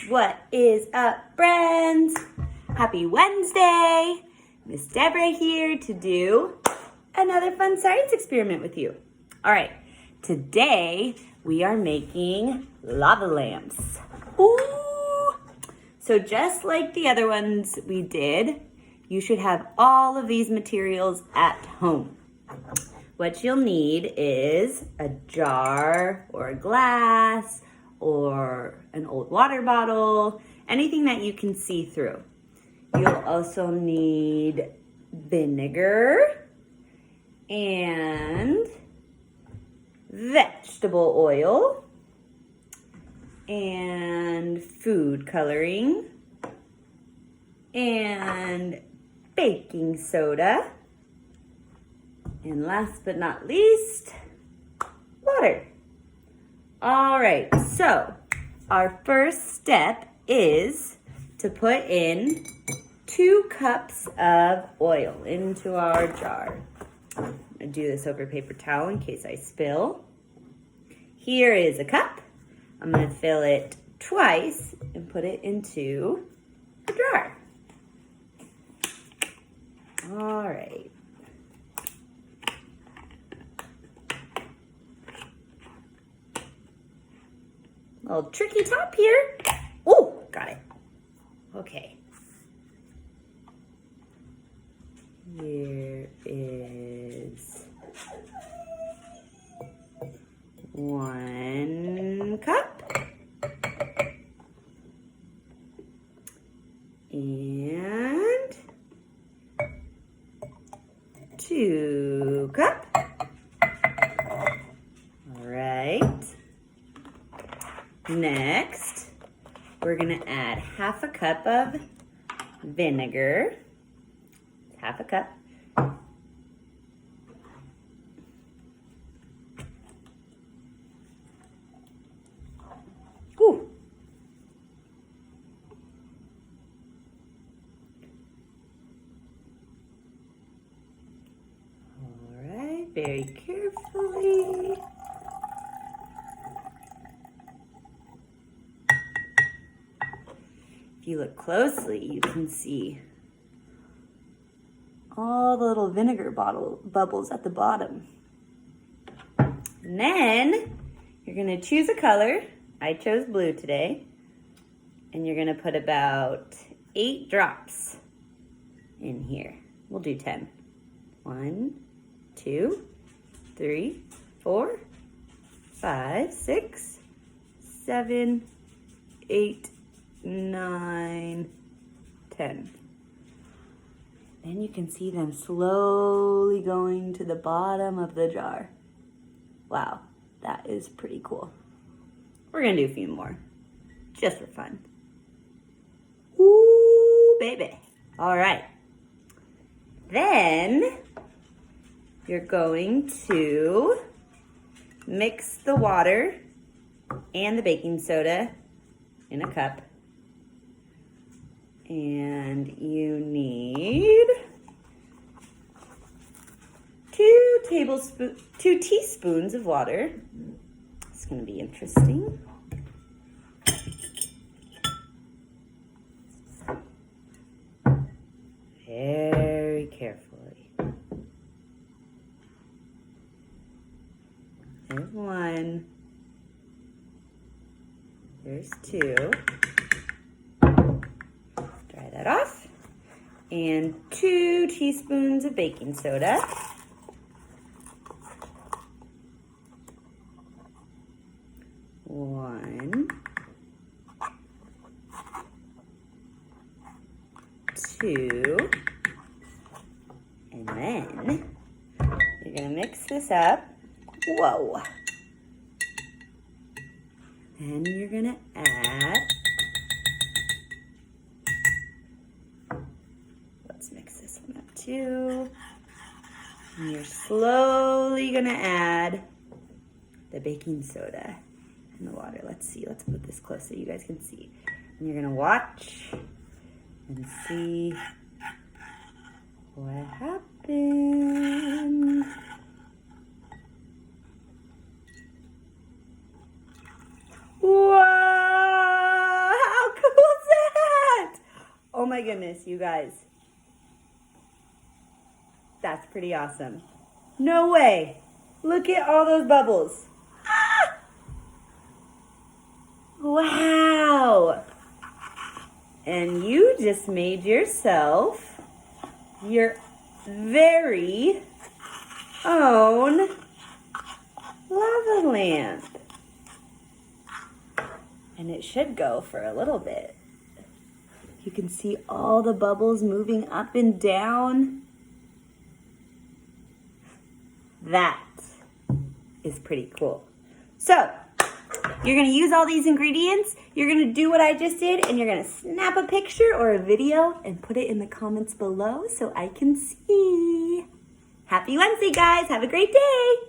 What is up, friends? Happy Wednesday! Miss Deborah here to do another fun science experiment with you. All right, today we are making lava lamps. Ooh! So just like the other ones we did, you should have all of these materials at home. What you'll need is a jar or a glass or an old water bottle, anything that you can see through. You'll also need vinegar and vegetable oil and food coloring and baking soda. And last but not least, water. All right, so our first step is to put in 2 cups of oil into our jar. I'm gonna do this over paper towel in case I spill. Here is a cup. I'm gonna fill it twice and put it into the jar. All right. Little tricky top here. Oh, got it. Okay. Here is 1 cup. And 2 cup. All right. Next, we're gonna add 1/2 cup of vinegar. 1/2 cup. Ooh. All right, very carefully. If you look closely, you can see all the little vinegar bubbles at the bottom. And then you're gonna choose a color. I chose blue today. And you're gonna put about 8 drops in here. We'll do 10. 1, 2, 3, 4, 5, 6, 7, 8, 9, 10. Then you can see them slowly going to the bottom of the jar. Wow, that is pretty cool. We're gonna do a few more, just for fun. Ooh, baby. All right. Then you're going to mix the water and the baking soda in a cup. And you need 2 teaspoons of water. It's gonna be interesting. Very carefully. There's 1. There's 2. Dry that off. And 2 teaspoons of baking soda. One, 2, and then you're gonna mix this up. Whoa. Then you're gonna add, let's mix this one up too. And you're slowly gonna add the baking soda and the water. Let's see, let's put this close so you guys can see. And you're gonna watch and see what happens. Whoa! How my goodness, you guys. That's pretty awesome. No way. Look at all those bubbles. Ah! Wow. And you just made yourself your very own lava lamp. And it should go for a little bit. You can see all the bubbles moving up and down. That is pretty cool. So, you're gonna use all these ingredients, you're gonna do what I just did, and you're gonna snap a picture or a video and put it in the comments below so I can see. Happy Wednesday, guys. Have a great day.